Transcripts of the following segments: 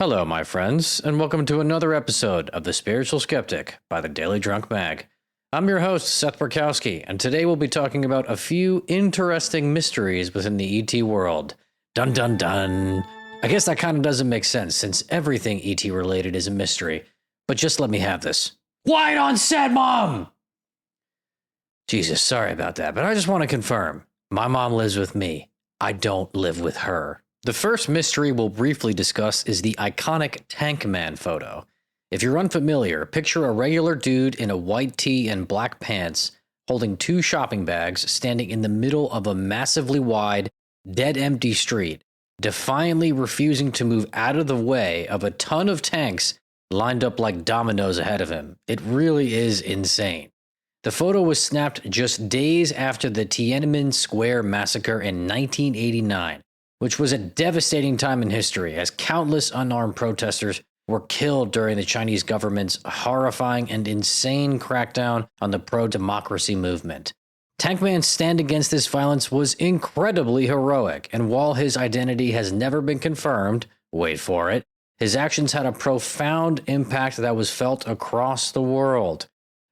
Hello, my friends, and welcome to another episode of The Spiritual Skeptic by the Daily Drunk Mag. I'm your host, Seth Borkowski, and today we'll be talking about a few interesting mysteries within the ET world. Dun dun dun. I guess that kind of doesn't make sense since everything ET related is a mystery, but just let me have this. Quiet on set, Mom! Jesus, sorry about that, but I just want to confirm. My mom lives with me. I don't live with her. The first mystery we'll briefly discuss is the iconic Tank Man photo. If you're unfamiliar, picture a regular dude in a white tee and black pants holding two shopping bags standing in the middle of a massively wide, dead empty street, defiantly refusing to move out of the way of a ton of tanks lined up like dominoes ahead of him. It really is insane. The photo was snapped just days after the Tiananmen Square massacre in 1989. Which was a devastating time in history as countless unarmed protesters were killed during the Chinese government's horrifying and insane crackdown on the pro-democracy movement. Tankman's stand against this violence was incredibly heroic, and while his identity has never been confirmed, wait for it, his actions had a profound impact that was felt across the world.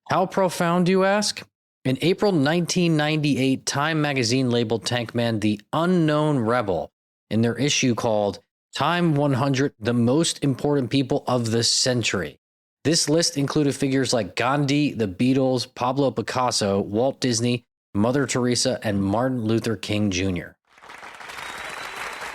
How profound, you ask? In April 1998, Time magazine labeled Tankman the Unknown Rebel in their issue called Time 100 The Most Important People of the Century. This list included figures like Gandhi, the Beatles, Pablo Picasso, Walt Disney, Mother Teresa, and Martin Luther King Jr.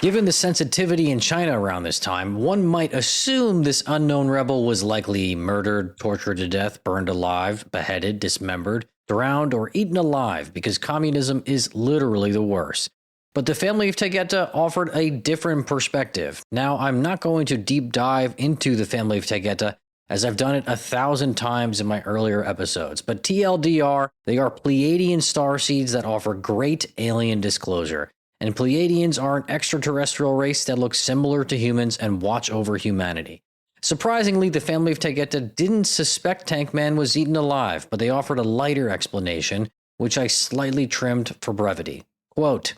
Given the sensitivity in China around this time, one might assume this unknown rebel was likely murdered, tortured to death, burned alive, beheaded, dismembered, drowned, or eaten alive because communism is literally the worst. But the family of Tegeta offered a different perspective. Now, I'm not going to deep dive into the family of Tegeta, as I've done it 1,000 times in my earlier episodes. But TLDR, they are Pleiadian starseeds that offer great alien disclosure. And Pleiadians are an extraterrestrial race that looks similar to humans and watch over humanity. Surprisingly, the family of Tegeta didn't suspect Tankman was eaten alive, but they offered a lighter explanation, which I slightly trimmed for brevity. Quote,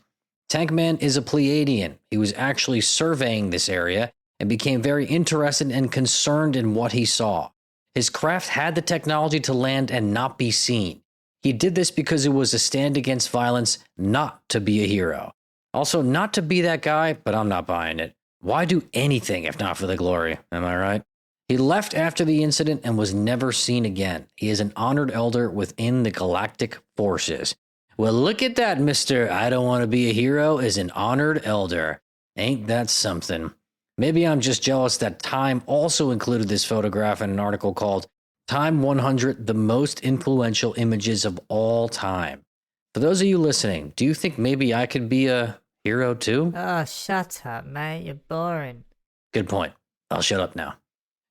Tankman is a Pleiadian. He was actually surveying this area and became very interested and concerned in what he saw. His craft had the technology to land and not be seen. He did this because it was a stand against violence, not to be a hero. Also, not to be that guy, but I'm not buying it. Why do anything if not for the glory? Am I right? He left after the incident and was never seen again. He is an honored elder within the galactic forces. Well, look at that, Mr. I don't want to be a hero is an honored elder. Ain't that something? Maybe I'm just jealous that Time also included this photograph in an article called Time 100 The Most Influential Images of All Time. For those of you listening, do you think maybe I could be a hero too? Oh, shut up, mate. You're boring. Good point. I'll shut up now.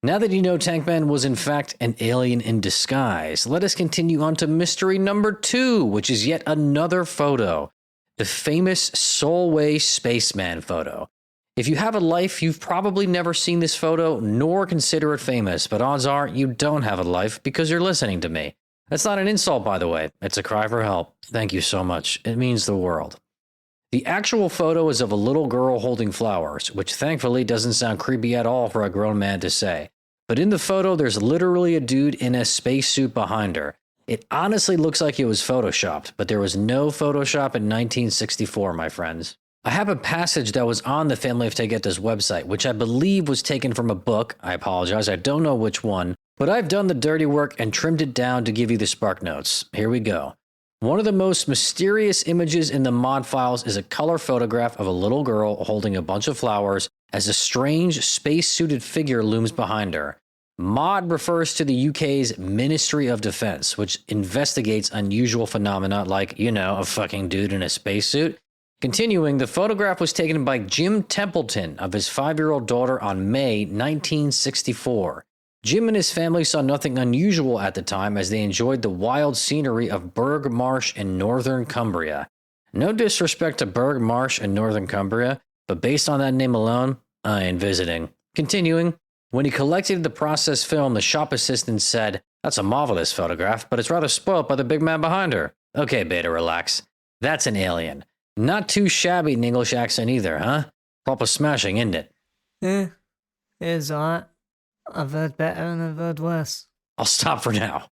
Now that you know Tankman was in fact an alien in disguise, let us continue on to mystery number 2, which is yet another photo. The famous Solway Spaceman photo. If you have a life, you've probably never seen this photo, nor consider it famous, but odds are you don't have a life because you're listening to me. That's not an insult, by the way. It's a cry for help. Thank you so much. It means the world. The actual photo is of a little girl holding flowers, which thankfully doesn't sound creepy at all for a grown man to say. But in the photo, there's literally a dude in a spacesuit behind her. It honestly looks like it was photoshopped, but there was no Photoshop in 1964, my friends. I have a passage that was on the Family of Tegeta's website, which I believe was taken from a book. I apologize, I don't know which one, but I've done the dirty work and trimmed it down to give you the spark notes. Here we go. One of the most mysterious images in the mod files is a color photograph of a little girl holding a bunch of flowers as a strange space-suited figure looms behind her. Mod refers to the UK's Ministry of Defense, which investigates unusual phenomena like, a fucking dude in a spacesuit. Continuing, the photograph was taken by Jim Templeton of his 5-year-old daughter on May 1964. Jim and his family saw nothing unusual at the time as they enjoyed the wild scenery of Burgh Marsh in northern Cumbria. No disrespect to Burgh Marsh in northern Cumbria, but based on that name alone, I ain't visiting. Continuing, when he collected the processed film, the shop assistant said, "That's a marvelous photograph, but it's rather spoilt by the big man behind her." Okay, Beta, relax. That's an alien. Not too shabby in English accent either, huh? Proper smashing, isn't it? It's alright. I've heard better and I've heard worse. I'll stop for now.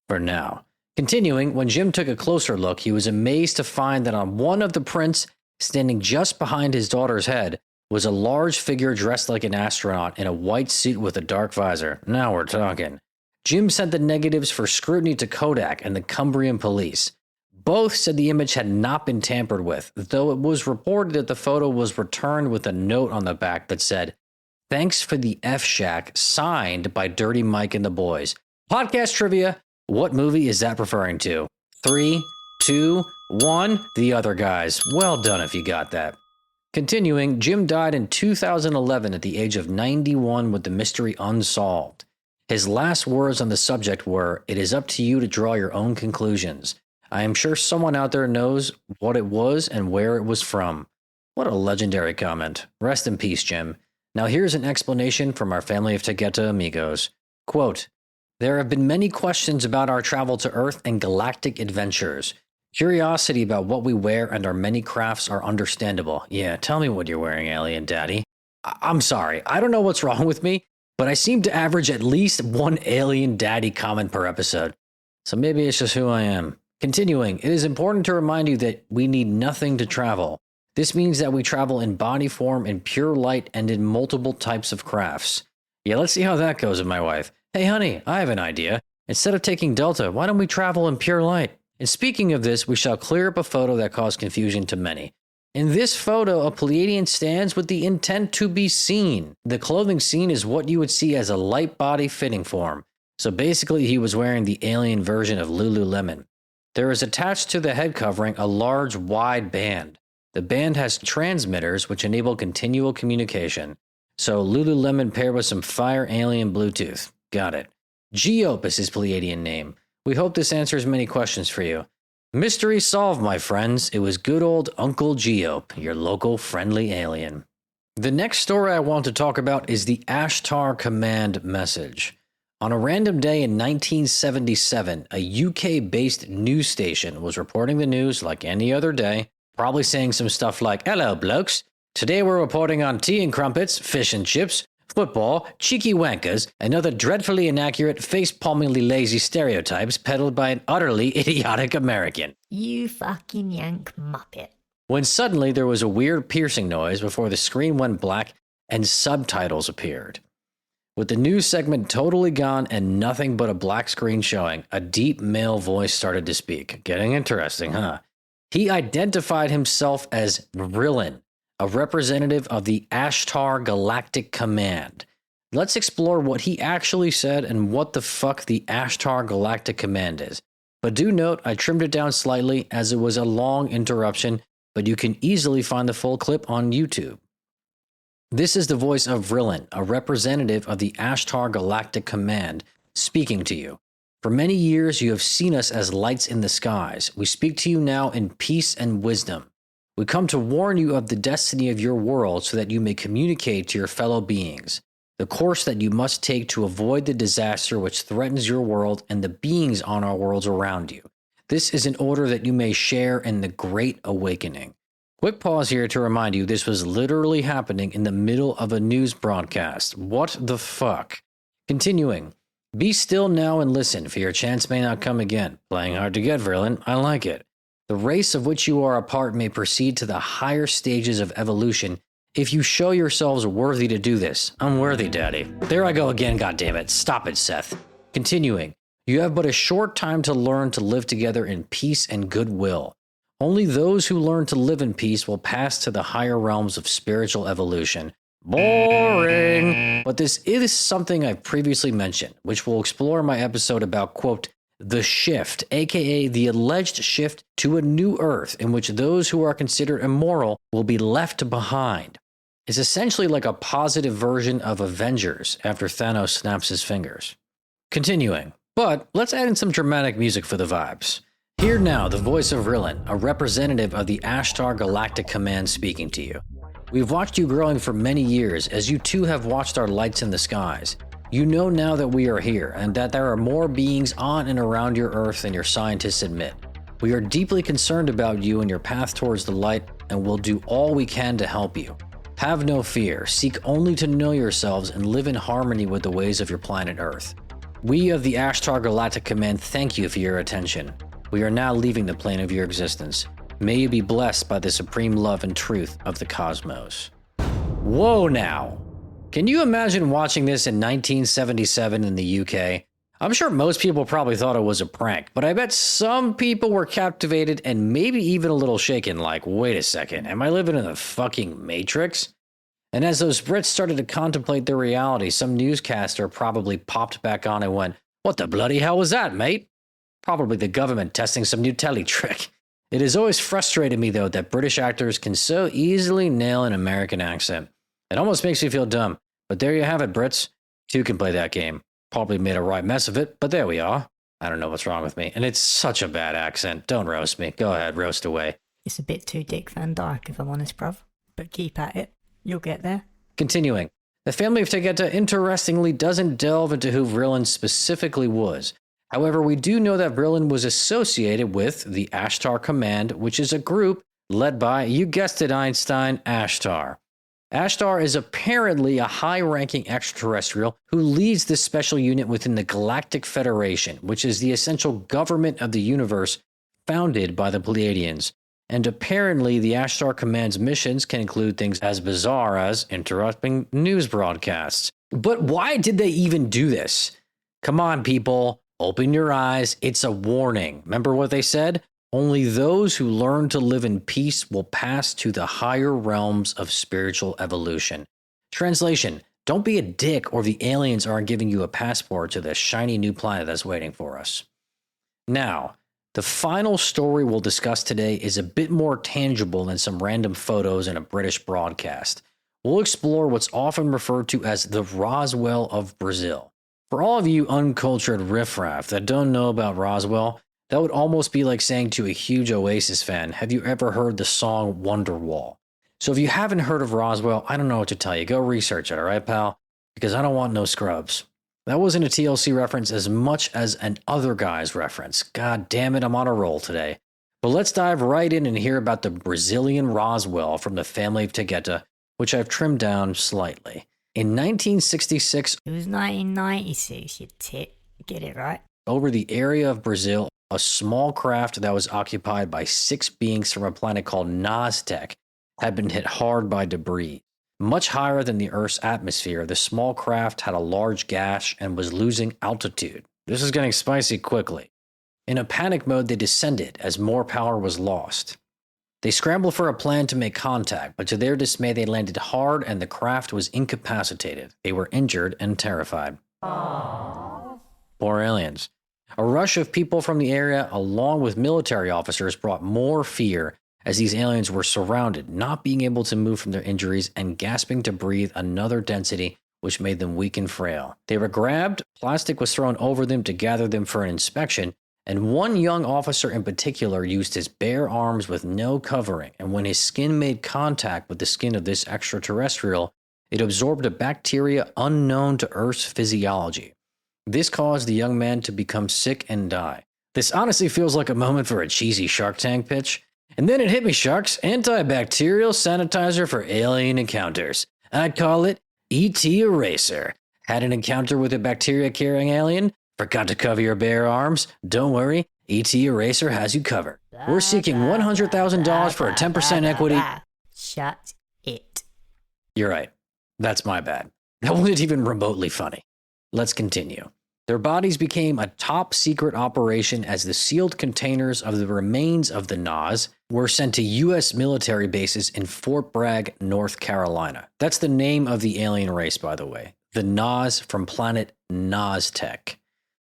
For now. Continuing, when Jim took a closer look, he was amazed to find that on one of the prints, standing just behind his daughter's head, was a large figure dressed like an astronaut in a white suit with a dark visor. Now we're talking. Jim sent the negatives for scrutiny to Kodak and the Cumbrian police. Both said the image had not been tampered with, though it was reported that the photo was returned with a note on the back that said, "Thanks for the F-Shack, signed by Dirty Mike and the boys." Podcast trivia, what movie is that referring to? 3, 2, 1, The Other Guys. Well done if you got that. Continuing, Jim died in 2011 at the age of 91 with the mystery unsolved. His last words on the subject were, "It is up to you to draw your own conclusions. I am sure someone out there knows what it was and where it was from." What a legendary comment. Rest in peace, Jim. Now here's an explanation from our family of Tegeta amigos. Quote, "There have been many questions about our travel to Earth and galactic adventures. Curiosity about what we wear and our many crafts are understandable." Yeah, tell me what you're wearing, alien daddy. I'm sorry, I don't know what's wrong with me, but I seem to average at least one alien daddy comment per episode. So maybe it's just who I am. Continuing, it is important to remind you that we need nothing to travel. This means that we travel in body form, in pure light, and in multiple types of crafts. Yeah, let's see how that goes with my wife. Hey honey, I have an idea. Instead of taking Delta, why don't we travel in pure light? And speaking of this, we shall clear up a photo that caused confusion to many. In this photo, a Pleiadian stands with the intent to be seen. The clothing seen is what you would see as a light body fitting form. So basically, he was wearing the alien version of Lululemon. There is attached to the head covering a large, wide band. The band has transmitters which enable continual communication. So Lululemon paired with some fire alien Bluetooth. Got it. Geope is his Pleiadian name. We hope this answers many questions for you. Mystery solved, my friends. It was good old Uncle Geope, your local friendly alien. The next story I want to talk about is the Ashtar Command message. On a random day in 1977, a UK-based news station was reporting the news like any other day, probably saying some stuff like, "Hello, blokes. Today we're reporting on tea and crumpets, fish and chips, football, cheeky wankers, and other dreadfully inaccurate, face-palmingly lazy stereotypes peddled by an utterly idiotic American." You fucking yank muppet. When suddenly there was a weird piercing noise before the screen went black and subtitles appeared. With the news segment totally gone and nothing but a black screen showing, a deep male voice started to speak. Getting interesting, huh? He identified himself as Vrillin, a representative of the Ashtar Galactic Command. Let's explore what he actually said and what the fuck the Ashtar Galactic Command is. But do note, I trimmed it down slightly as it was a long interruption, but you can easily find the full clip on YouTube. This is the voice of Vrillin, a representative of the Ashtar Galactic Command, speaking to you. For many years you have seen us as lights in the skies. We speak to you now in peace and wisdom. We come to warn you of the destiny of your world so that you may communicate to your fellow beings the course that you must take to avoid the disaster which threatens your world and the beings on our worlds around you. This is in order that you may share in the Great Awakening. Quick pause here to remind you this was literally happening in the middle of a news broadcast. What the fuck? Continuing. Be still now and listen, for your chance may not come again. Playing hard to get, Vrillin. I like it. The race of which you are a part may proceed to the higher stages of evolution if you show yourselves worthy to do this. I'm worthy, Daddy. There I go again, goddammit. Stop it, Seth. Continuing. You have but a short time to learn to live together in peace and goodwill. Only those who learn to live in peace will pass to the higher realms of spiritual evolution. Boring! But this is something I've previously mentioned, which we'll explore in my episode about, quote, the shift, aka the alleged shift to a new Earth in which those who are considered immoral will be left behind. It's essentially like a positive version of Avengers after Thanos snaps his fingers. Continuing, but let's add in some dramatic music for the vibes. Hear now the voice of Vrillin, a representative of the Ashtar Galactic Command speaking to you. We've watched you growing for many years as you too have watched our lights in the skies. You know now that we are here and that there are more beings on and around your Earth than your scientists admit. We are deeply concerned about you and your path towards the light and will do all we can to help you. Have no fear. Seek only to know yourselves and live in harmony with the ways of your planet Earth. We of the Ashtar Galactic Command thank you for your attention. We are now leaving the plane of your existence. May you be blessed by the supreme love and truth of the cosmos. Whoa now! Can you imagine watching this in 1977 in the UK? I'm sure most people probably thought it was a prank, but I bet some people were captivated and maybe even a little shaken, like, wait a second, am I living in the fucking Matrix? And as those Brits started to contemplate their reality, some newscaster probably popped back on and went, what the bloody hell was that, mate? Probably the government testing some new telly trick. It has always frustrated me, though, that British actors can so easily nail an American accent. It almost makes me feel dumb. But there you have it, Brits. You can play that game. Probably made a right mess of it, but there we are. I don't know what's wrong with me. And it's such a bad accent. Don't roast me. Go ahead, roast away. It's a bit too Dick Van Dyke, if I'm honest, bruv. But keep at it. You'll get there. Continuing. The family of Tegeta interestingly doesn't delve into who Vrillin specifically was. However, we do know that Vrillin was associated with the Ashtar Command, which is a group led by, you guessed it, Einstein, Ashtar. Ashtar is apparently a high-ranking extraterrestrial who leads this special unit within the Galactic Federation, which is the essential government of the universe founded by the Pleiadians. And apparently the Ashtar Command's missions can include things as bizarre as interrupting news broadcasts. But why did they even do this? Come on, people. Open your eyes. It's a warning. Remember what they said? Only those who learn to live in peace will pass to the higher realms of spiritual evolution. Translation, don't be a dick or the aliens aren't giving you a passport to the shiny new planet that's waiting for us. Now, the final story we'll discuss today is a bit more tangible than some random photos in a British broadcast. We'll explore what's often referred to as the Roswell of Brazil. For all of you uncultured riffraff that don't know about Roswell, that would almost be like saying to a huge Oasis fan, have you ever heard the song Wonderwall? So if you haven't heard of Roswell, I don't know what to tell you. Go research it, all right, pal? Because I don't want no scrubs. That wasn't a TLC reference as much as an other guy's reference. God damn it, I'm on a roll today. But let's dive right in and hear about the Brazilian Roswell from the family of Tegeta, which I've trimmed down slightly. In 1966, It was 1996, you tit. Get it right. over the area of Brazil, a small craft that was occupied by 6 beings from a planet called Naztec had been hit hard by debris. Much higher than the Earth's atmosphere, the small craft had a large gash and was losing altitude. This is getting spicy quickly. In a panic mode, they descended as more power was lost. They scrambled for a plan to make contact, but to their dismay, they landed hard and the craft was incapacitated. They were injured and terrified. Aww. Poor aliens. A rush of people from the area, along with military officers, brought more fear as these aliens were surrounded, not being able to move from their injuries and gasping to breathe another density which made them weak and frail. They were grabbed, plastic was thrown over them to gather them for an inspection, and one young officer in particular used his bare arms with no covering, and when his skin made contact with the skin of this extraterrestrial, it absorbed a bacteria unknown to Earth's physiology. This caused the young man to become sick and die. This honestly feels like a moment for a cheesy Shark Tank pitch. And then it hit me, sharks. Antibacterial sanitizer for alien encounters. I'd call it E.T. Eraser. Had an encounter with a bacteria-carrying alien? Forgot to cover your bare arms? Don't worry, E.T. Eraser has you covered. We're seeking $100,000 for a 10% equity. Shut it. You're right. That's my bad. That wasn't even remotely funny. Let's continue. Their bodies became a top-secret operation as the sealed containers of the remains of the Nas were sent to U.S. military bases in Fort Bragg, North Carolina. That's the name of the alien race, by the way. The Nas from planet Naztec.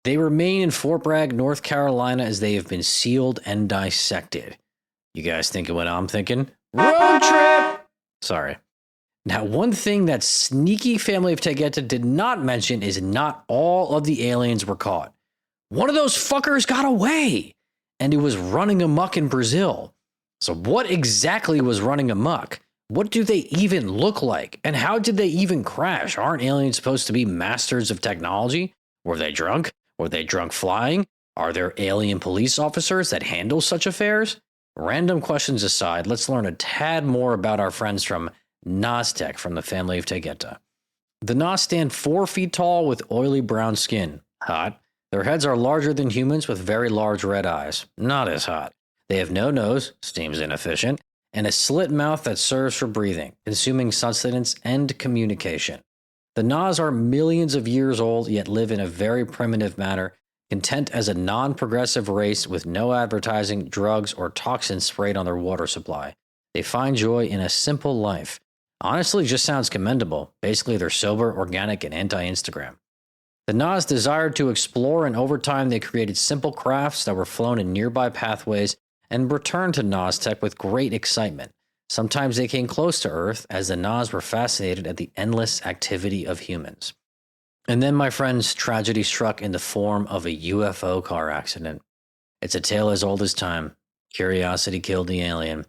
They remain in Fort Bragg, North Carolina as they have been sealed and dissected. You guys thinking what I'm thinking? Road trip! Sorry. Now, one thing that sneaky family of Tegeta did not mention is not all of the aliens were caught. One of those fuckers got away, and it was running amok in Brazil. So what exactly was running amok? What do they even look like? And how did they even crash? Aren't aliens supposed to be masters of technology? Were they drunk? Were they drunk flying? Are there alien police officers that handle such affairs? Random questions aside, let's learn a tad more about our friends from Naztec from the family of Tegeta. The Nas stand 4 feet tall with oily brown skin. Hot. Their heads are larger than humans with very large red eyes. Not as hot. They have no nose, seems inefficient, and a slit mouth that serves for breathing, consuming sustenance and communication. The Nas are millions of years old, yet live in a very primitive manner, content as a non-progressive race with no advertising, drugs, or toxins sprayed on their water supply. They find joy in a simple life. Honestly, just sounds commendable. Basically, they're sober, organic, and anti-Instagram. The Nas desired to explore, and over time they created simple crafts that were flown in nearby pathways and returned to Naztec with great excitement. Sometimes they came close to Earth, as the Nas were fascinated at the endless activity of humans. And then, my friends, tragedy struck in the form of a UFO car accident. It's a tale as old as time. Curiosity killed the alien.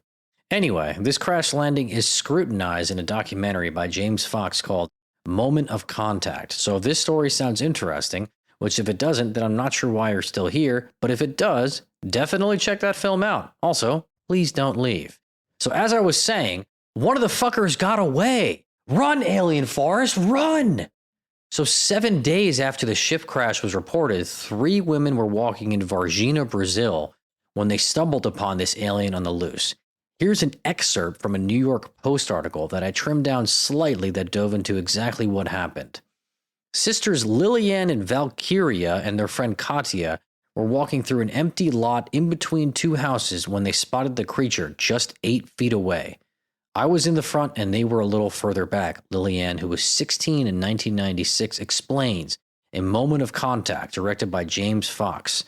Anyway, this crash landing is scrutinized in a documentary by James Fox called Moment of Contact. So if this story sounds interesting, which if it doesn't, then I'm not sure why you're still here, but if it does, definitely check that film out. Also, please don't leave. So as I was saying, one of the fuckers got away. Run, Alien Forest, run! So 7 days after the ship crash was reported, 3 women were walking in Varginha, Brazil, when they stumbled upon this alien on the loose. Here's an excerpt from a New York Post article that I trimmed down slightly that dove into exactly what happened. Sisters Lillian and Valkyria and their friend Katya were walking through an empty lot in between 2 houses when they spotted the creature just 8 feet away. I was in the front and they were a little further back, Lillian, who was 16 in 1996, explains in Moment of Contact, directed by James Fox.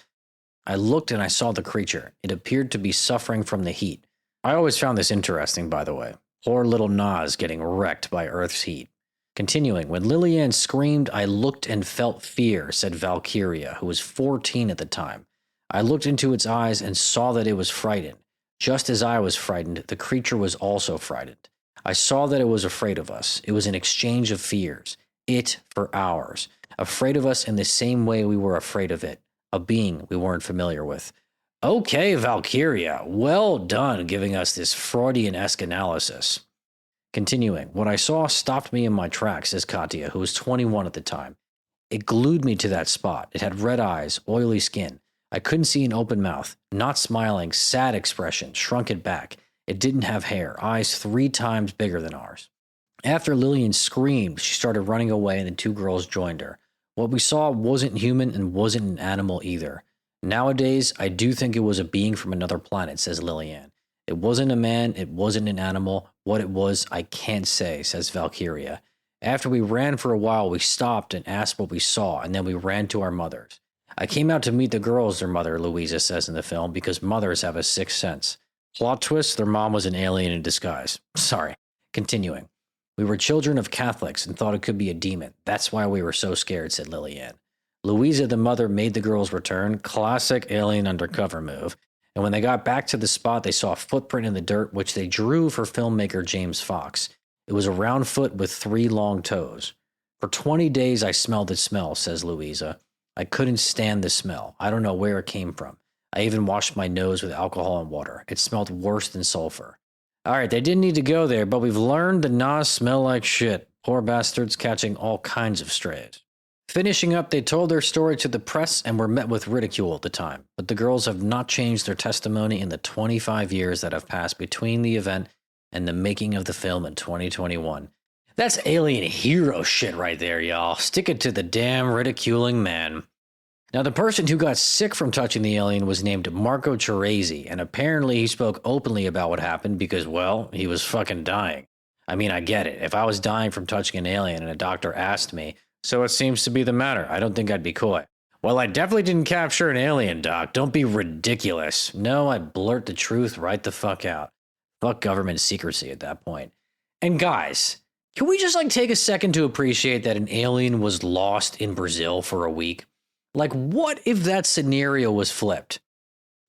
I looked and I saw the creature. It appeared to be suffering from the heat. I always found this interesting, by the way. Poor little Nas getting wrecked by Earth's heat. Continuing, when Lillian screamed, I looked and felt fear, said Valkyria, who was 14 at the time. I looked into its eyes and saw that it was frightened. Just as I was frightened, the creature was also frightened. I saw that it was afraid of us. It was an exchange of fears. It for ours. Afraid of us in the same way we were afraid of it. A being we weren't familiar with. Okay, Valkyria, well done giving us this Freudian-esque analysis. Continuing, what I saw stopped me in my tracks, says Katya, who was 21 at the time. It glued me to that spot. It had red eyes, oily skin. I couldn't see an open mouth, not smiling, sad expression, shrunk it back. It didn't have hair, eyes 3 times bigger than ours. After Lillian screamed, she started running away and the 2 girls joined her. What we saw wasn't human and wasn't an animal either. Nowadays, I do think it was a being from another planet, says Lillian. It wasn't a man, it wasn't an animal. What it was, I can't say, says Valkyria. After we ran for a while, we stopped and asked what we saw, and then we ran to our mothers. I came out to meet the girls, their mother, Louisa says in the film, because mothers have a 6th sense. Plot twist, their mom was an alien in disguise. Sorry. Continuing. We were children of Catholics and thought it could be a demon. That's why we were so scared, said Lillian. Louisa, the mother, made the girls return. Classic alien undercover move. And when they got back to the spot, they saw a footprint in the dirt, which they drew for filmmaker James Fox. It was a round foot with 3 long toes. For 20 days, I smelled its smell, says Louisa. I couldn't stand the smell. I don't know where it came from. I even washed my nose with alcohol and water. It smelled worse than sulfur. All right, they didn't need to go there, but we've learned the Nas smell like shit. Poor bastards catching all kinds of strays. Finishing up, they told their story to the press and were met with ridicule at the time, but the girls have not changed their testimony in the 25 years that have passed between the event and the making of the film in 2021. That's alien hero shit right there, y'all. Stick it to the damn ridiculing man. Now, the person who got sick from touching the alien was named Marco Ceresi, and apparently he spoke openly about what happened because, well, he was fucking dying. I mean, I get it. If I was dying from touching an alien and a doctor asked me, so it seems to be the matter, I don't think I'd be coy. Well, I definitely didn't capture an alien, Doc. Don't be ridiculous. No, I'd blurt the truth right the fuck out. Fuck government secrecy at that point. And guys, can we just take a second to appreciate that an alien was lost in Brazil for a week? What if that scenario was flipped?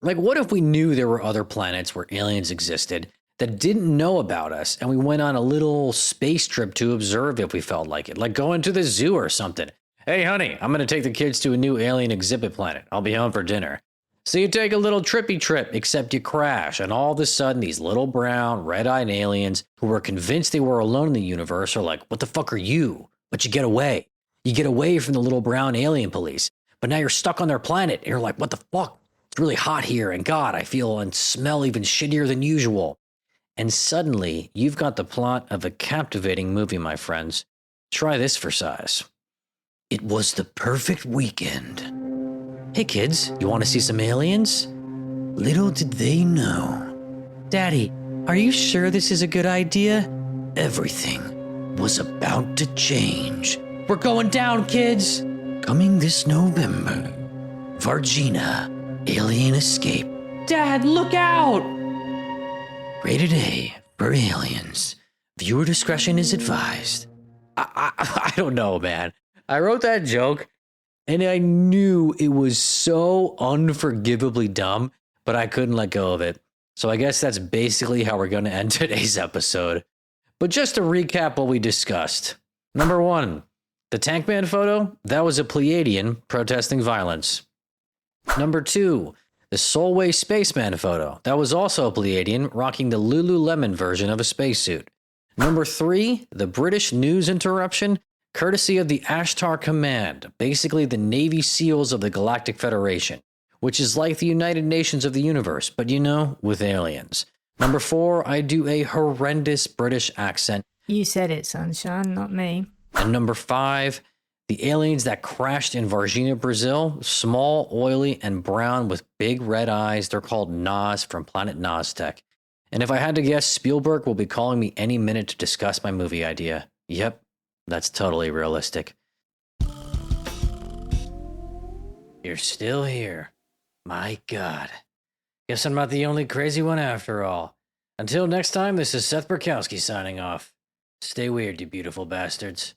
What if we knew there were other planets where aliens existed that didn't know about us and we went on a little space trip to observe if we felt like it? Like going to the zoo or something. Hey, honey, I'm going to take the kids to a new alien exhibit planet. I'll be home for dinner. So you take a little trippy trip, except you crash, and all of a sudden these little brown, red-eyed aliens who were convinced they were alone in the universe are like, what the fuck are you? But you get away. You get away from the little brown alien police. But now you're stuck on their planet, and you're like, what the fuck? It's really hot here, and God, I feel and smell even shittier than usual. And suddenly, you've got the plot of a captivating movie, my friends. Try this for size. It was the perfect weekend. Hey kids, you want to see some aliens? Little did they know. Daddy, are you sure this is a good idea? Everything was about to change. We're going down, kids! Coming this November, Vargina, Alien Escape. Dad, look out! Rated A for aliens. Viewer discretion is advised. I don't know, man. I wrote that joke, and I knew it was so unforgivably dumb, but I couldn't let go of it. So I guess that's basically how we're going to end today's episode. But just to recap what we discussed. Number 1, the Tank Man photo, that was a Pleiadian protesting violence. Number 2, the Solway Spaceman photo, that was also a Pleiadian rocking the Lululemon version of a spacesuit. Number 3, the British news interruption, courtesy of the Ashtar Command, basically the Navy SEALs of the Galactic Federation, which is like the United Nations of the universe, but with aliens. Number 4, I do a horrendous British accent. You said it, sunshine, not me. And number 5, the aliens that crashed in Varginha, Brazil, small, oily, and brown with big red eyes. They're called Nas from planet Naztec. And if I had to guess, Spielberg will be calling me any minute to discuss my movie idea. Yep. That's totally realistic. You're still here. My God. Guess I'm not the only crazy one after all. Until next time, this is Seth Borkowski signing off. Stay weird, you beautiful bastards.